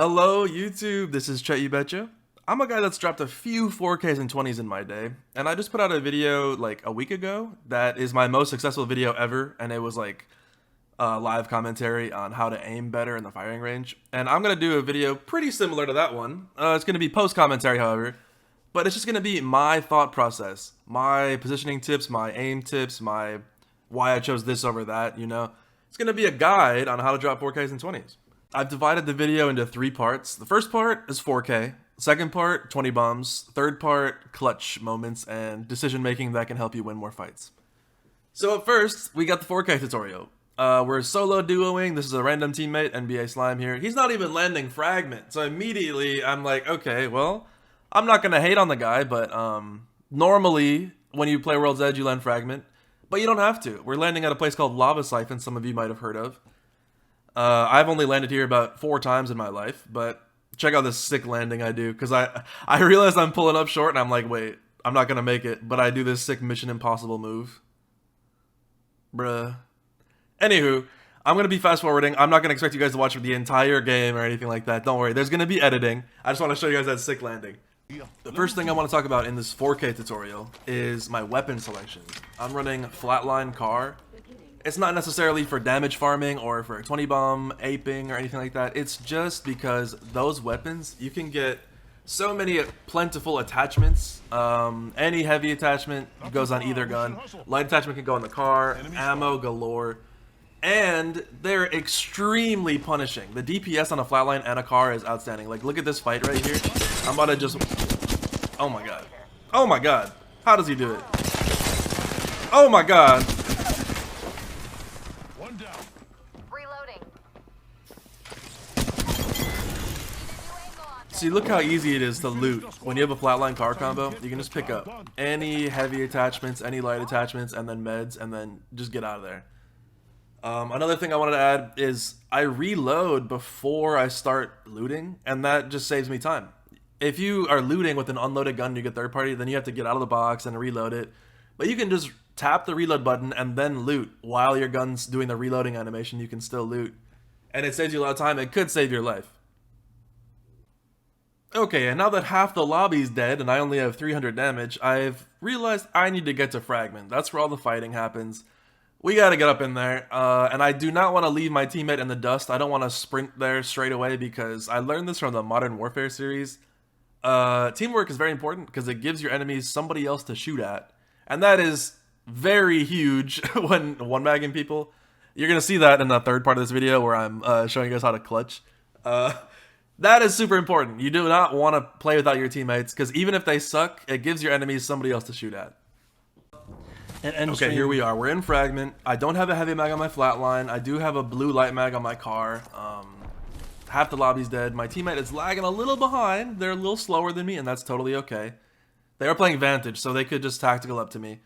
Hello YouTube, this is Chet You Betcha. I'm a guy that's dropped a few 4Ks and 20s in my day, and I just put out a video like a week ago that is my most successful video ever, and it was like a live commentary on how to aim better in the firing range. And I'm going to do a video pretty similar to that one. It's going to be post commentary, however, but it's just going to be my thought process, my positioning tips, my aim tips, my why I chose this over that, you know. It's going to be a guide on how to drop 4Ks and 20s. I've divided the video into 3 parts. The first part is 4K, second part, 20 bombs, third part, clutch moments and decision making that can help you win more fights. So at first, we got the 4K tutorial. We're solo duoing. This is a random teammate, NBA Slime here. He's not even landing fragment. So immediately I'm like, okay, well, I'm not going to hate on the guy, but normally when you play World's Edge, you land fragment. But you don't have to. We're landing at a place called Lava Siphon, some of you might have heard of. I've only landed here about 4 times in my life, but check out this sick landing I do, because I realized I'm pulling up short, and I'm like, wait, I'm not going to make it, but I do this sick Mission Impossible move. Bruh. Anywho, I'm going to be fast forwarding. I'm not going to expect you guys to watch the entire game or anything like that. Don't worry, there's going to be editing. I just want to show you guys that sick landing. The first thing I want to talk about in this 4K tutorial is my weapon selection. I'm running Flatline Car. It's not necessarily for damage farming or for 20 bomb aping or anything like that. It's just because those weapons, you can get so many plentiful attachments. Any heavy attachment goes on either gun. Light attachment can go on the car, ammo galore, and they're extremely punishing. The DPS on a flatline and a car is outstanding. Like, look at this fight right here. I'm about to just... Oh my god. Oh my god. How does he do it? Oh my god. See, look how easy it is to loot. When you have a flatline car combo, you can just pick up any heavy attachments, any light attachments, and then meds, and then just get out of there. Another thing I wanted to add is I reload before I start looting, and that just saves me time. If you are looting with an unloaded gun and you get third party, then you have to get out of the box and reload it. But you can just tap the reload button and then loot. While your gun's doing the reloading animation, you can still loot. And it saves you a lot of time. It could save your life. Okay, and now that half the lobby's dead and I only have 300 damage, I've realized I need to get to Fragment. That's where all the fighting happens. We gotta get up in there, and I do not want to leave my teammate in the dust. I don't want to sprint there straight away because I learned this from the Modern Warfare series. Teamwork is very important because it gives your enemies somebody else to shoot at. And that is very huge when one-magging people. You're gonna see that in the third part of this video where I'm showing you guys how to clutch. That is super important. You do not want to play without your teammates, because even if they suck, it gives your enemies somebody else to shoot at. Okay, here we are. We're in Fragment. I don't have a heavy mag on my flatline. I do have a blue light mag on my car. Half the lobby's dead. My teammate is lagging a little behind. They're a little slower than me, and that's totally okay. They are playing Vantage, so they could just tactical up to me.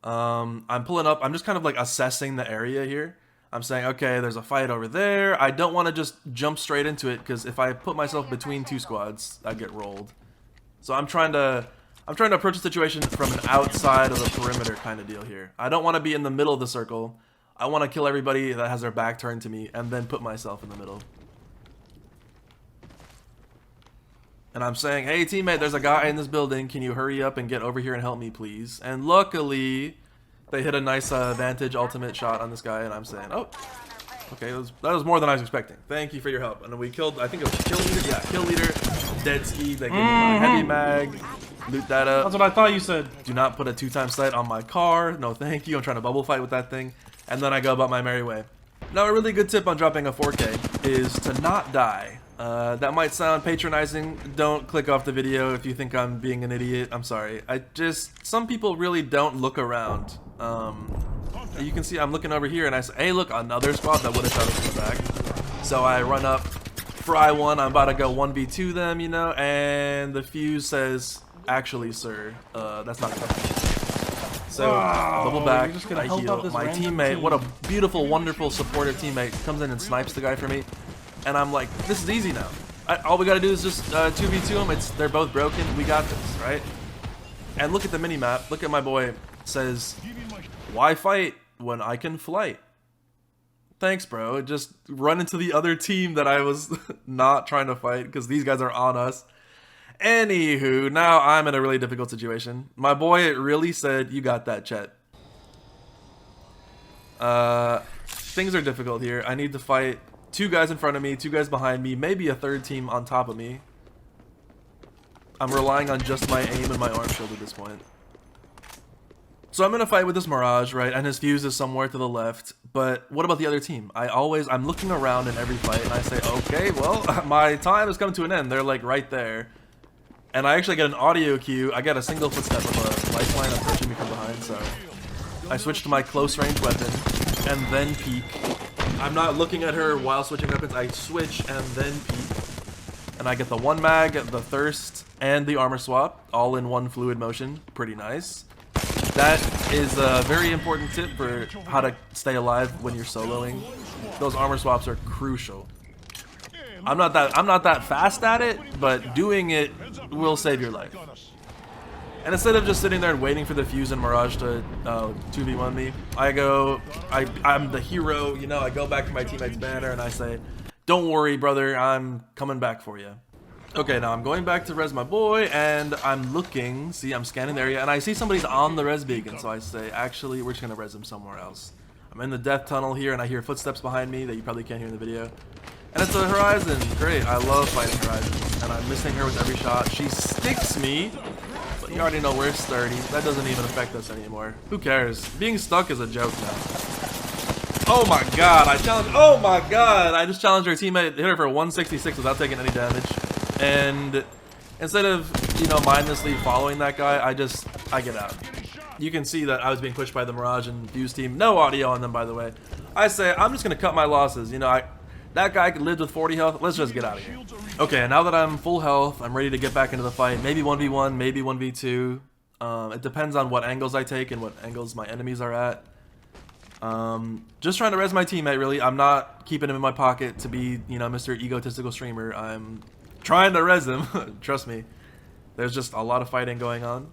I'm pulling up. I'm just kind of like assessing the area here. I'm saying, okay, there's a fight over there. I don't want to just jump straight into it, because if I put myself between 2 squads, I get rolled. So I'm trying to approach the situation from an outside of the perimeter kind of deal here. I don't want to be in the middle of the circle. I want to kill everybody that has their back turned to me, and then put myself in the middle. And I'm saying, hey teammate, there's a guy in this building. Can you hurry up and get over here and help me, please? And luckily, they hit a nice Vantage ultimate shot on this guy, and I'm saying, oh, okay, that was more than I was expecting. Thank you for your help. And we killed, I think it was Kill Leader. Yeah, Kill Leader, Dead Ski. They gave me my heavy mag. Loot that up. That's what I thought you said. Do not put a 2-time sight on my car. No, thank you. I'm trying to bubble fight with that thing. And then I go about my merry way. Now, a really good tip on dropping a 4K is to not die. That might sound patronizing. Don't click off the video if you think I'm being an idiot. I'm sorry. Some people really don't look around. You can see I'm looking over here and I say, hey, look, another squad that would have shot us in the back. So I run up, fry one. I'm about to go 1v2 them, you know, and the fuse says, actually, sir, that's not enough. So, double back, I heal. My teammate, what a beautiful, wonderful, supportive teammate, comes in and snipes the guy for me. And I'm like, this is easy now. All we gotta do is just 2v2 them. They're both broken. We got this, right? And look at the mini-map. Look at my boy. It says, why fight when I can flight? Thanks, bro. Just run into the other team that I was not trying to fight because these guys are on us. Anywho, now I'm in a really difficult situation. My boy really said, you got that, Chet. Things are difficult here. I need to fight 2 guys in front of me, 2 guys behind me, maybe a 3rd team on top of me. I'm relying on just my aim and my arm shield at this point. So I'm gonna fight with this Mirage, right? And his fuse is somewhere to the left. But what about the other team? I'm looking around in every fight and I say, okay, well, my time is coming to an end. They're like right there. And I actually get an audio cue. I get a single footstep of a lifeline approaching me from behind, so I switch to my close range weapon and then peek. I'm not looking at her while switching weapons. I switch and then peek. And I get the 1 mag, the thirst, and the armor swap all in one fluid motion. Pretty nice. That is a very important tip for how to stay alive when you're soloing. Those armor swaps are crucial. I'm not that fast at it, but doing it will save your life. And instead of just sitting there and waiting for the fuse and Mirage to 2v1 me, I'm the hero, you know, I go back to my teammate's banner and I say, don't worry, brother, I'm coming back for you. Okay, now I'm going back to res my boy, and I'm looking, see, I'm scanning the area, and I see somebody's on the res beacon, so I say, actually, we're just gonna res him somewhere else. I'm in the death tunnel here, and I hear footsteps behind me that you probably can't hear in the video. And it's a Horizon. Great, I love fighting Horizons, and I'm missing her with every shot. She sticks me, but you already know we're sturdy. That doesn't even affect us anymore. Who cares? Being stuck is a joke now. Oh my god, oh my god! I just challenged her teammate, hit her for 166 without taking any damage. And instead of, you know, mindlessly following that guy, I get out. You can see that I was being pushed by the Mirage and Fuse team. No audio on them, by the way. I say, I'm just going to cut my losses. You know, that guy lived with 40 health. Let's just get out of here. Okay, now that I'm full health, I'm ready to get back into the fight. Maybe 1v1, maybe 1v2. It depends on what angles I take and what angles my enemies are at. Just trying to res my teammate, really. I'm not keeping him in my pocket to be, you know, Mr. Egotistical Streamer. I'm trying to res him. Trust me. There's just a lot of fighting going on.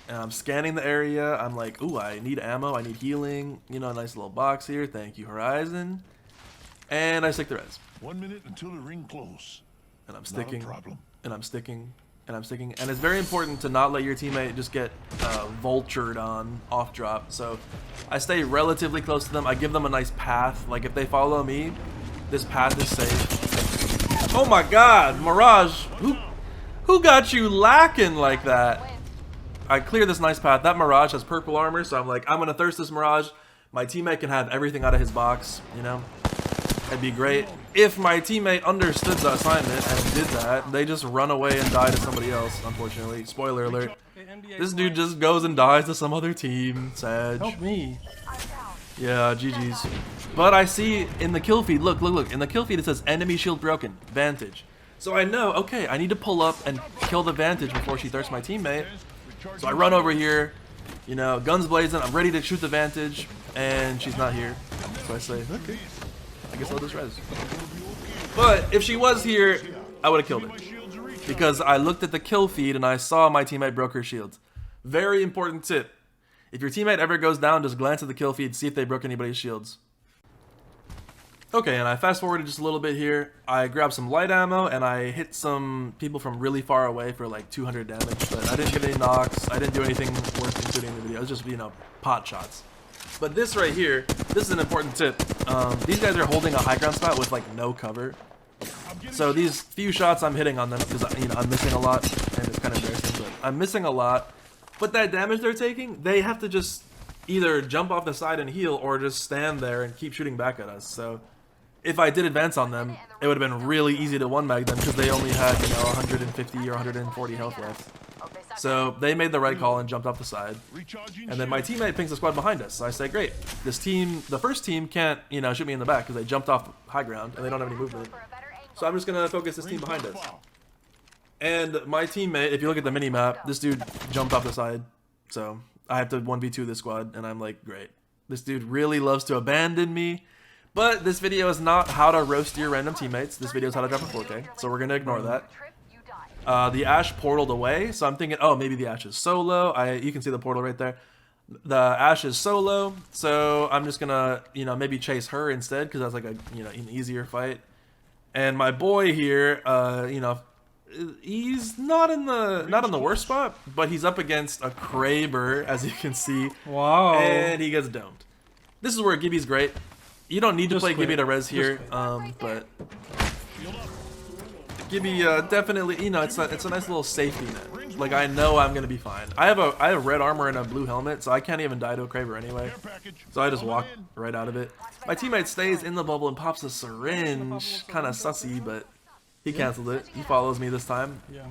And I'm scanning the area. I'm like, ooh, I need ammo. I need healing. You know, a nice little box here. Thank you, Horizon. And I stick the res. 1 minute until the ring close. And I'm sticking. Not a problem. And I'm sticking. And I'm sticking. And it's very important to not let your teammate just get vultured on off drop. So I stay relatively close to them. I give them a nice path. Like if they follow me, this path is safe. Oh my god, Mirage, who got you lacking like that? I clear this nice path. That Mirage has purple armor, so I'm like, I'm gonna thirst this Mirage. My teammate can have everything out of his box, you know? It'd be great if my teammate understood the assignment and did that. They just run away and die to somebody else, unfortunately. Spoiler alert. This dude just goes and dies to some other team. Sad. Help me. Yeah, GG's. But I see in the kill feed, look. In the kill feed it says enemy shield broken, Vantage. So I know, okay, I need to pull up and kill the Vantage before she thirsts my teammate. So I run over here, you know, guns blazing, I'm ready to shoot the Vantage, and she's not here. So I say, okay, I guess I'll just res. But if she was here, I would have killed her. Because I looked at the kill feed and I saw my teammate broke her shields. Very important tip. If your teammate ever goes down, just glance at the kill feed, see if they broke anybody's shields. Okay, and I fast forwarded just a little bit here. I grabbed some light ammo and I hit some people from really far away for like 200 damage, but I didn't get any knocks. I didn't do anything worth including in the video. It was just, you know, pot shots. But this right here, this is an important tip. These guys are holding a high ground spot with like no cover. So these few shots I'm hitting on them because, you know, I'm missing a lot, and it's kind of embarrassing, but I'm missing a lot. But that damage they're taking, they have to just either jump off the side and heal or just stand there and keep shooting back at us. So if I did advance on them, it would have been really easy to one-mag them because they only had, you know, 150 or 140 health left. So they made the right call and jumped off the side. And then my teammate pings the squad behind us. So I say, great, this team, the first team can't, you know, shoot me in the back because they jumped off high ground and they don't have any movement. So I'm just going to focus this team behind us. And my teammate, if you look at the mini-map, this dude jumped off the side. So I have to 1v2 this squad, and I'm like, great. This dude really loves to abandon me. But this video is not how to roast your random teammates. This video is how to drop a 4K. So we're going to ignore that. The Ashe portaled away, so I'm thinking, oh, maybe the Ashe is solo. You can see the portal right there. The Ashe is solo, so I'm just gonna, maybe chase her instead because that's like a, an easier fight. And my boy here, he's not in the worst spot, but he's up against a Kraber, as you can see. Wow. And he gets domed. This is where Gibby's great. You don't need to Just play quit. Gibby to res here, but Gibby definitely, it's a nice little safety net. Like I know I'm gonna be fine. I have red armor and a blue helmet, so I can't even die to a Kraber anyway. So I just walk right out of it. My teammate stays in the bubble and pops a syringe, kind of sussy, but he canceled it. He follows me this time. Yeah.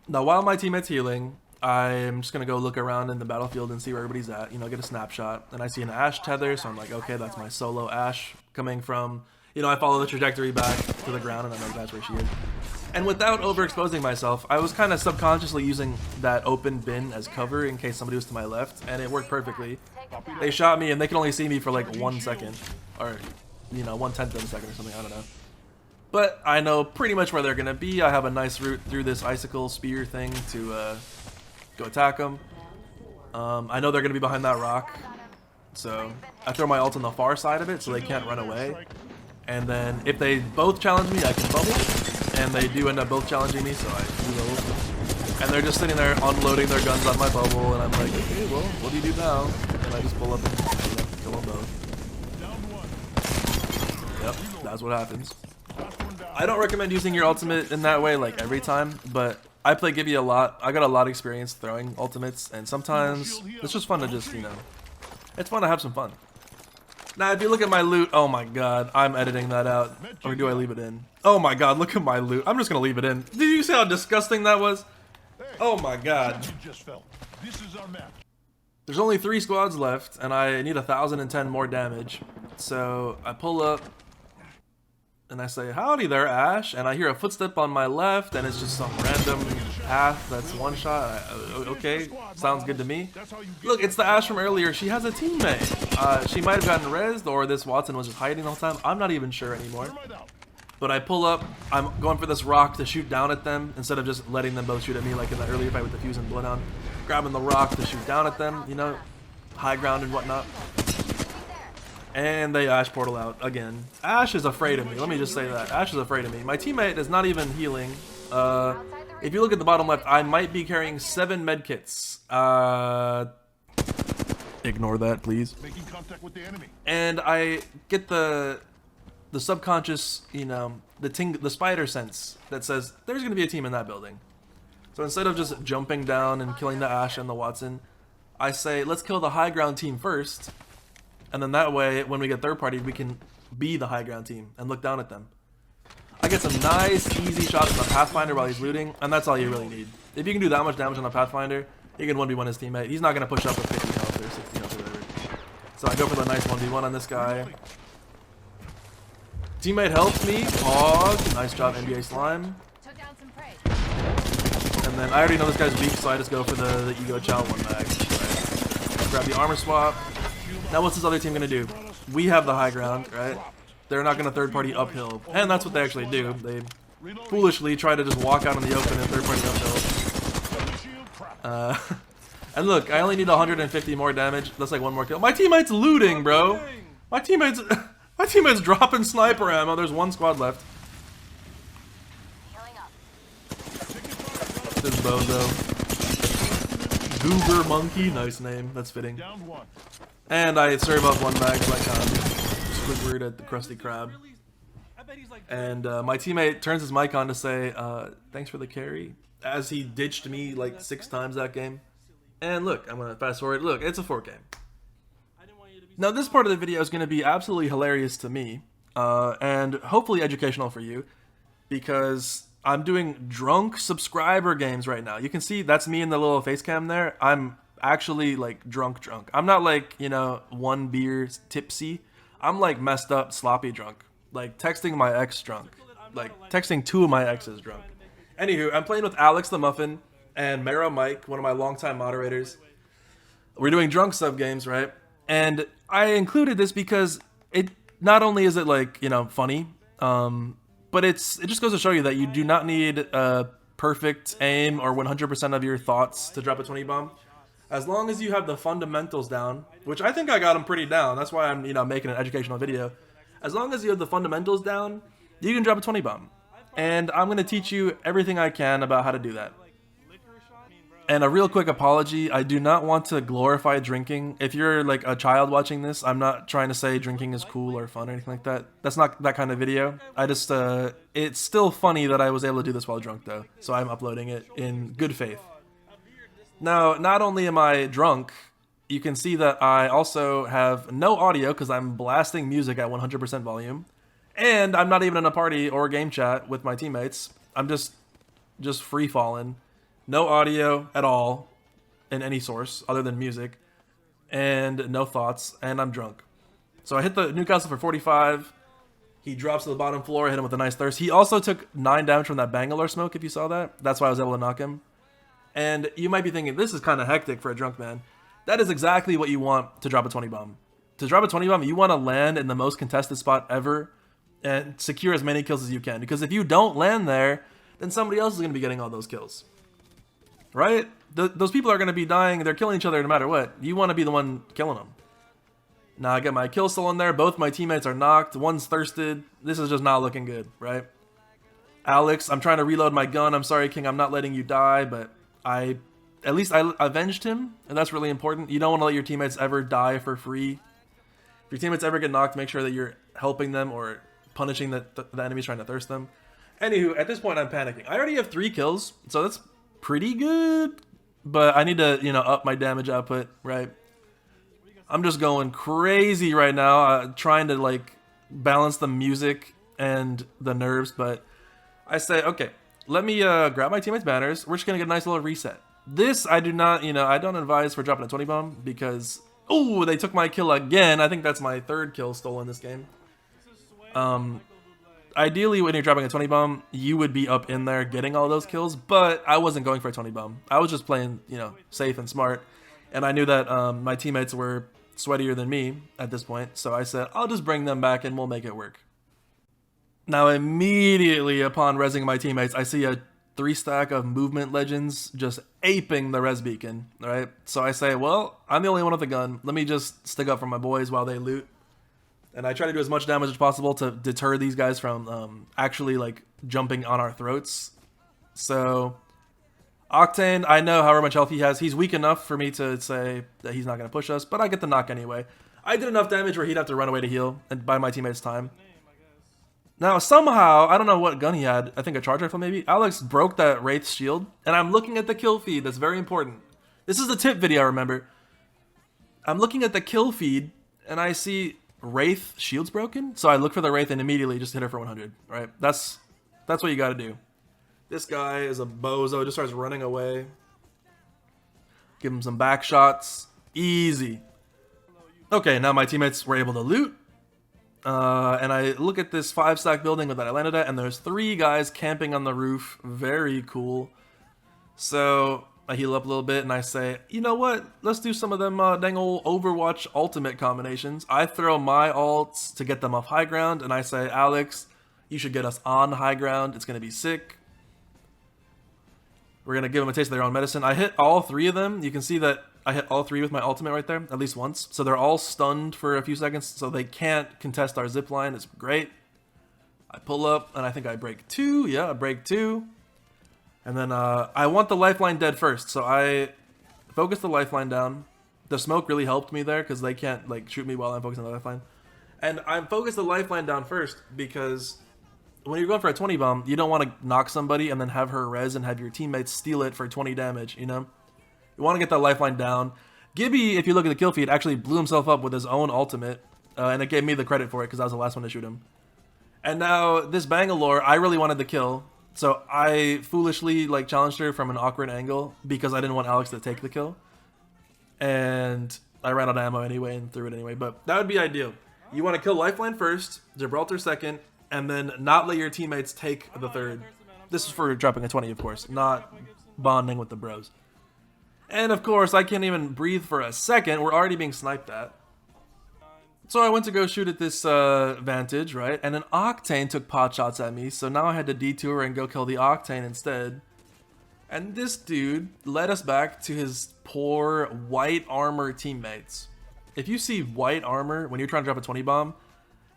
Now while my teammate's healing, I'm just gonna go look around in the battlefield and see where everybody's at. Get a snapshot, and I see an Ashe tether, so I'm like, okay, that's my solo Ashe coming from. I follow the trajectory back to the ground, and I know that's where she is. And without overexposing myself, I was kind of subconsciously using that open bin as cover in case somebody was to my left, and it worked perfectly. They shot me, and they could only see me for like 1 second, or 1/10 of a second or something. I don't know. But I know pretty much where they're gonna be. I have a nice route through this icicle spear thing to go attack them. I know they're gonna be behind that rock, so I throw my ult on the far side of it so they can't run away. And then if they both challenge me, I can bubble, and they do end up both challenging me, so I do those. And they're just sitting there unloading their guns on my bubble, and I'm like, okay, well, what do you do now? And I just pull up and kill them both. Yep, that's what happens. I don't recommend using your ultimate in that way, like every time, but I play Gibby a lot. I got a lot of experience throwing ultimates, and sometimes it's just fun to just, it's fun to have some fun. Now, if you look at my loot, oh my god, I'm editing that out. Or do I leave it in? Oh my god, look at my loot. I'm just gonna leave it in. Did you see how disgusting that was? Oh my god. There's only 3 squads left, and I need 1,010 more damage. So I pull up, and I say, howdy there, Ashe. And I hear a footstep on my left, and it's just some random path that's one shot. Okay, sounds good to me. Look, it's the Ashe from earlier. She has a teammate. She might have gotten rezzed, or this Wattson was just hiding the whole time. I'm not even sure anymore. But I pull up. I'm going for this rock to shoot down at them instead of just letting them both shoot at me like in the earlier fight with the Fuse and Bloodhound. Grabbing the rock to shoot down at them, high ground and whatnot. And they Ashe portal out again. Ashe is afraid of me. Let me just say that. Ashe is afraid of me. My teammate is not even healing. If you look at the bottom left, I might be carrying 7 medkits. Ignore that, please. Making contact with the enemy. And I get the subconscious, the spider sense that says there's going to be a team in that building. So instead of just jumping down and killing the Ashe and the Wattson, I say let's kill the high ground team first. And then that way, when we get third party, we can be the high ground team and look down at them. I get some nice, easy shots on the Pathfinder while he's looting, and that's all you really need. If you can do that much damage on the Pathfinder, he can 1v1 his teammate. He's not going to push up with 50 health or 60 health or whatever. So I go for the nice 1v1 on this guy. Teammate helps me. Pog. Nice job, NBA Slime. And then I already know this guy's weak, so I just go for the Ego Chow 1 mag. Right. Grab the armor swap. Now what's this other team going to do? We have the high ground, right? They're not going to third party uphill. And that's what they actually do. They foolishly try to just walk out in the open and third party uphill. And look, I only need 150 more damage. That's like 1 more kill. My teammate's looting, bro. My teammate's dropping sniper ammo. There's 1 squad left. This bozo. Goober Monkey. Nice name. That's fitting. And I serve up 1 mag like Squidward at the Krusty Krab. And my teammate turns his mic on to say, thanks for the carry, as he ditched me like 6 times that game. And look, I'm going to fast forward. Look, it's a 4 game. Now this part of the video is going to be absolutely hilarious to me, and hopefully educational for you, because I'm doing drunk subscriber games right now. You can see that's me in the little face cam there. I'm actually like drunk. I'm not like, 1 beer tipsy. I'm like messed up, sloppy drunk. Like texting my ex drunk. Like texting 2 of my exes drunk. Anywho, I'm playing with Alex the Muffin and Mara Mike, one of my longtime moderators. We're doing drunk sub games, right? And I included this because it not only is it like, funny, but it just goes to show you that you do not need a perfect aim or 100% of your thoughts to drop a 20 bomb. As long as you have the fundamentals down, which I think I got them pretty down. That's why I'm, making an educational video. As long as you have the fundamentals down, you can drop a 20 bomb. And I'm going to teach you everything I can about how to do that. And a real quick apology, I do not want to glorify drinking. If you're like a child watching this, I'm not trying to say drinking is cool or fun or anything like that. That's not that kind of video. I just, it's still funny that I was able to do this while drunk though. So I'm uploading it in good faith. Now, not only am I drunk, you can see that I also have no audio because I'm blasting music at 100% volume. And I'm not even in a party or a game chat with my teammates. I'm just free falling. No audio at all in any source other than music. And no thoughts. And I'm drunk. So I hit the Newcastle for 45. He drops to the bottom floor. I hit him with a nice thirst. He also took 9 damage from that Bangalore smoke, if you saw that. That's why I was able to knock him. And you might be thinking, this is kind of hectic for a drunk man. That is exactly what you want to drop a 20 bomb. To drop a 20 bomb, you want to land in the most contested spot ever and secure as many kills as you can. Because if you don't land there, then somebody else is going to be getting all those kills. Right? Those people are going to be dying. They're killing each other no matter what. You want to be the one killing them. Now I get my kill still in there. Both my teammates are knocked. One's thirsted. This is just not looking good, right? Alex, I'm trying to reload my gun. I'm sorry, King. I'm not letting you die, but at least I avenged him, and that's really important. You don't want to let your teammates ever die for free. If your teammates ever get knocked, make sure that you're helping them or punishing the enemies trying to thirst them. Anywho, at this point, I'm panicking. I already have 3 kills, so that's pretty good, but I need to, up my damage output, right? I'm just going crazy right now, trying to, like, balance the music and the nerves, but I say, okay, let me grab my teammates' banners. We're just going to get a nice little reset. This, I do not, I don't advise for dropping a 20 bomb because, oh, they took my kill again. I think that's my 3rd kill stolen this game. Ideally, when you're dropping a 20 bomb, you would be up in there getting all those kills, but I wasn't going for a 20 bomb. I was just playing, safe and smart, and I knew that my teammates were sweatier than me at this point, so I said, I'll just bring them back and we'll make it work. Now, immediately upon rezzing my teammates, I see a 3-stack of movement legends just aping the res beacon, right? So I say, well, I'm the only one with a gun. Let me just stick up for my boys while they loot. And I try to do as much damage as possible to deter these guys from actually, like, jumping on our throats. So, Octane, I know however much health he has. He's weak enough for me to say that he's not going to push us, but I get the knock anyway. I did enough damage where he'd have to run away to heal and buy my teammates time. Now, somehow, I don't know what gun he had. I think a charge rifle, maybe. Alex broke that Wraith's shield, and I'm looking at the kill feed. That's very important. This is the tip video, remember. I'm looking at the kill feed, and I see Wraith shield's broken. So I look for the Wraith and immediately just hit her for 100, right? That's what you got to do. This guy is a bozo. Just starts running away. Give him some back shots. Easy. Okay, now my teammates were able to loot. And I look at this 5-stack building that I landed at, and there's 3 guys camping on the roof. Very cool. So I heal up a little bit, and I say, you know what? Let's do some of them dang old Overwatch ultimate combinations. I throw my ults to get them off high ground, and I say, Alex, you should get us on high ground. It's going to be sick. We're going to give them a taste of their own medicine. I hit all 3 of them. You can see that I hit all 3 with my ultimate right there, at least once. So they're all stunned for a few seconds, so they can't contest our zip line. It's great. I pull up, and I think I break 2. Yeah, I break 2. And then I want the lifeline dead first, so I focus the lifeline down. The smoke really helped me there, because they can't like shoot me while I'm focusing on the lifeline. And I focus the lifeline down first, because when you're going for a 20 bomb, you don't want to knock somebody and then have her res and have your teammates steal it for 20 damage, you know? You want to get that lifeline down. Gibby, if you look at the kill feed, actually blew himself up with his own ultimate, and it gave me the credit for it because I was the last one to shoot him. And now, this Bangalore, I really wanted the kill, so I foolishly like challenged her from an awkward angle because I didn't want Alex to take the kill. And I ran out of ammo anyway and threw it anyway, but that would be ideal. You want to kill lifeline first, Gibraltar second, and then not let your teammates take the third. This is for dropping a 20, of course, not bonding with the bros. And of course, I can't even breathe for a second. We're already being sniped at. So I went to go shoot at this Vantage, right? And an Octane took pot shots at me. So now I had to detour and go kill the Octane instead. And this dude led us back to his poor white armor teammates. If you see white armor when you're trying to drop a 20 bomb,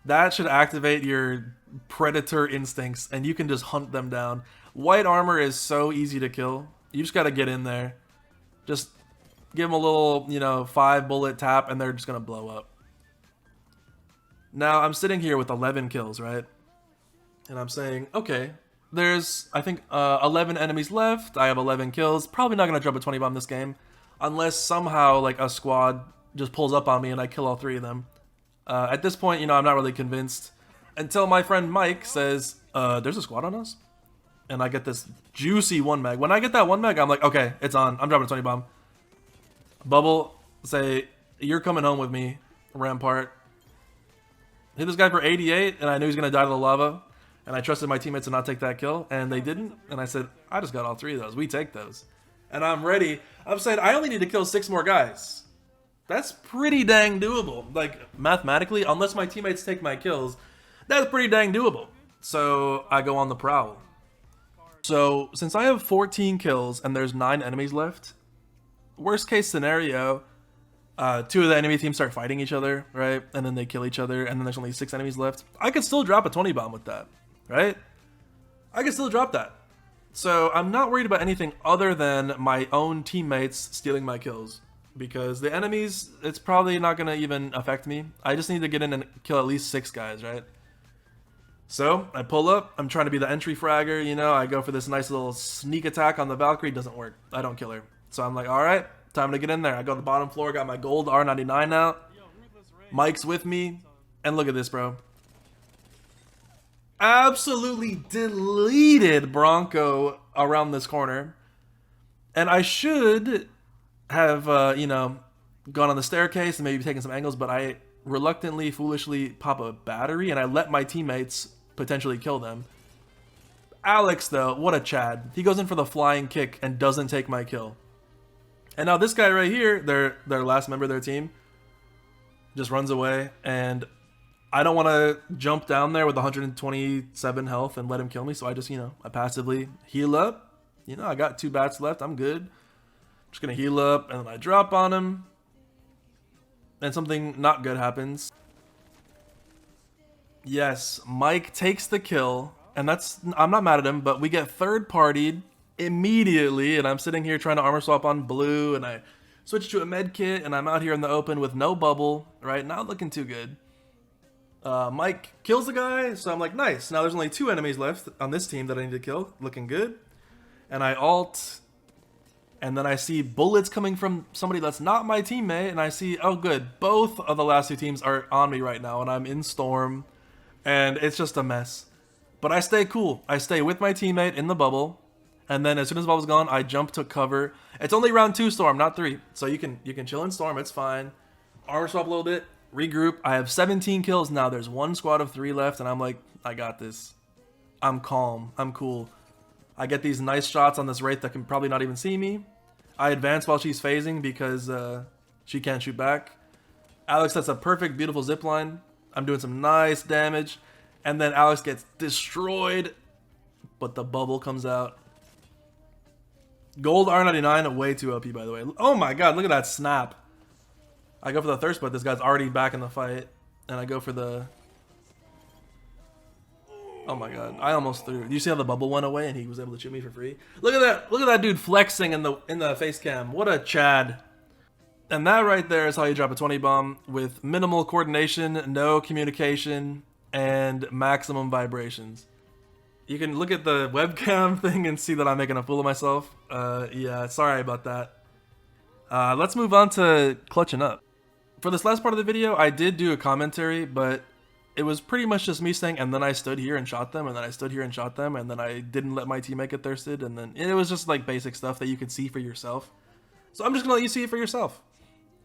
that should activate your predator instincts and you can just hunt them down. White armor is so easy to kill. You just gotta get in there. Just give them a little, 5-bullet tap and they're just gonna blow up. Now I'm sitting here with 11 kills, right? And I'm saying, okay, there's, I think, 11 enemies left. I have 11 kills. Probably not gonna drop a 20 bomb this game. Unless somehow, like, a squad just pulls up on me and I kill all 3 of them. At this point, I'm not really convinced. Until my friend Mike says, there's a squad on us? And I get this juicy 1 mag. When I get that 1 mag, I'm like, okay, it's on. I'm dropping a 20 bomb. Bubble, say, you're coming home with me, Rampart. Hit this guy for 88, and I knew he was going to die to the lava. And I trusted my teammates to not take that kill, and they didn't. And I said, I just got all 3 of those. We take those. And I'm ready. I'm saying, I only need to kill 6 more guys. That's pretty dang doable. Like, mathematically, unless my teammates take my kills, that's pretty dang doable. So I go on the prowl. So since I have 14 kills and there's 9 enemies left, worst case scenario, 2 of the enemy teams start fighting each other, right? And then they kill each other, and then there's only 6 enemies left. I could still drop a 20 bomb with that, right? I could still drop that. So I'm not worried about anything other than my own teammates stealing my kills. Because the enemies, it's probably not going to even affect me. I just need to get in and kill at least 6 guys, right? So, I pull up. I'm trying to be the entry fragger, I go for this nice little sneak attack on the Valkyrie. Doesn't work. I don't kill her. So I'm like, alright, time to get in there. I go to the bottom floor, got my gold R99 out. Mike's with me. And look at this, bro. Absolutely deleted Bronco around this corner. And I should have, gone on the staircase and maybe taken some angles, but I reluctantly, foolishly pop a battery and I let my teammates potentially kill them. Alex, though, what a Chad. He goes in for the flying kick and doesn't take my kill. And now this guy right here, their last member of their team, just runs away, and I don't want to jump down there with 127 health and let him kill me, so I just, I passively heal up. I got 2 bats left, I'm good. Just gonna heal up, and then I drop on him. And something not good happens. Yes, Mike takes the kill. And I'm not mad at him, but we get third-partied immediately. And I'm sitting here trying to armor swap on blue. And I switch to a med kit. And I'm out here in the open with no bubble. Right? Not looking too good. Mike kills the guy. So I'm like, nice. Now there's only 2 enemies left on this team that I need to kill. Looking good. And I ult. And then I see bullets coming from somebody that's not my teammate, and I see, oh good, both of the last 2 teams are on me right now, and I'm in Storm, and it's just a mess. But I stay cool. I stay with my teammate in the bubble, and then as soon as the bubble's gone, I jump to cover. It's only round 2 Storm, not 3, so you can chill in Storm, it's fine. Armor swap a little bit, regroup. I have 17 kills now. There's 1 squad of 3 left, and I'm like, I got this. I'm calm. I'm cool. I get these nice shots on this Wraith that can probably not even see me. I advance while she's phasing because she can't shoot back. Alex sets a perfect, beautiful zipline. I'm doing some nice damage. And then Alex gets destroyed, but the bubble comes out. Gold R99, way too OP, by the way. Oh my god, look at that snap. I go for the thirst, but this guy's already back in the fight. And I go for the... Oh my god, I almost threw. You see how the bubble went away and he was able to shoot me for free? Look at that dude flexing in the face cam. What a Chad. And that right there is how you drop a 20 bomb with minimal coordination, no communication, and maximum vibrations. You can look at the webcam thing and see that I'm making a fool of myself. Yeah, sorry about that. Let's move on to clutching up. For this last part of the video, I did do a commentary, but it was pretty much just me saying, and then I stood here and shot them, and then I stood here and shot them, and then I didn't let my teammate get thirsted, and then it was just like basic stuff that you could see for yourself. So I'm just gonna let you see it for yourself.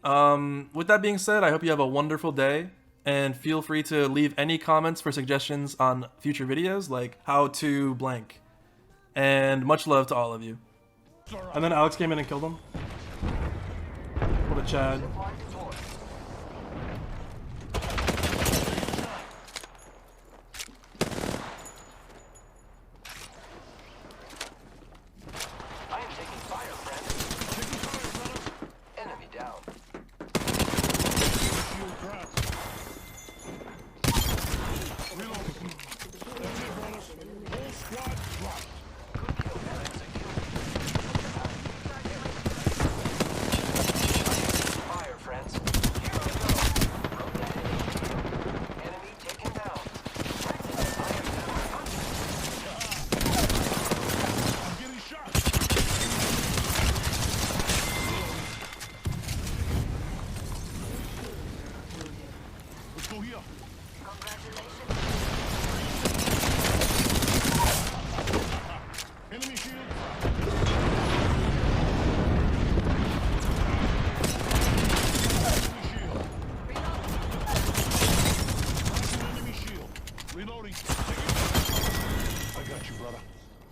With that being said, I hope you have a wonderful day, and feel free to leave any comments for suggestions on future videos, like how to blank. And much love to all of you. And then Alex came in and killed him. What a Chad.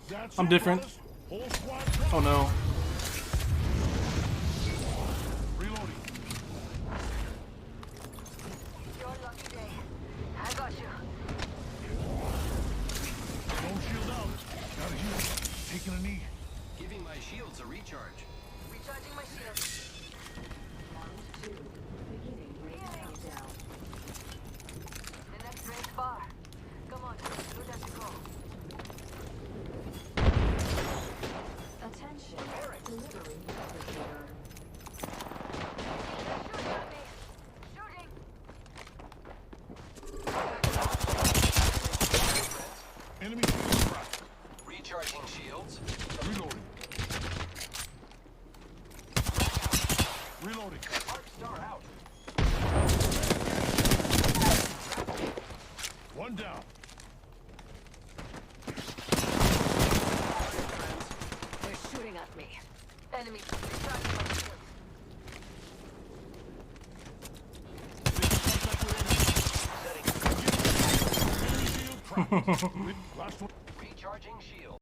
That's I'm it, different. brothers. Whole squad Oh no. reloading. Your lucky day. I got you. Don't shield out. Got a heal. Taking a knee. Giving my shields a recharge. Recharging my shield. The next ring's far. Come on, good as you go. Attention, delivery indicator. Shooting at me. Shooting. Enemy shield cracked. Recharging shields. Reloading. Reloading. Arc star out. One down. They're shooting at me. Enemy. Recharging my shield. Enemy shield cracked. Last one. Recharging shields.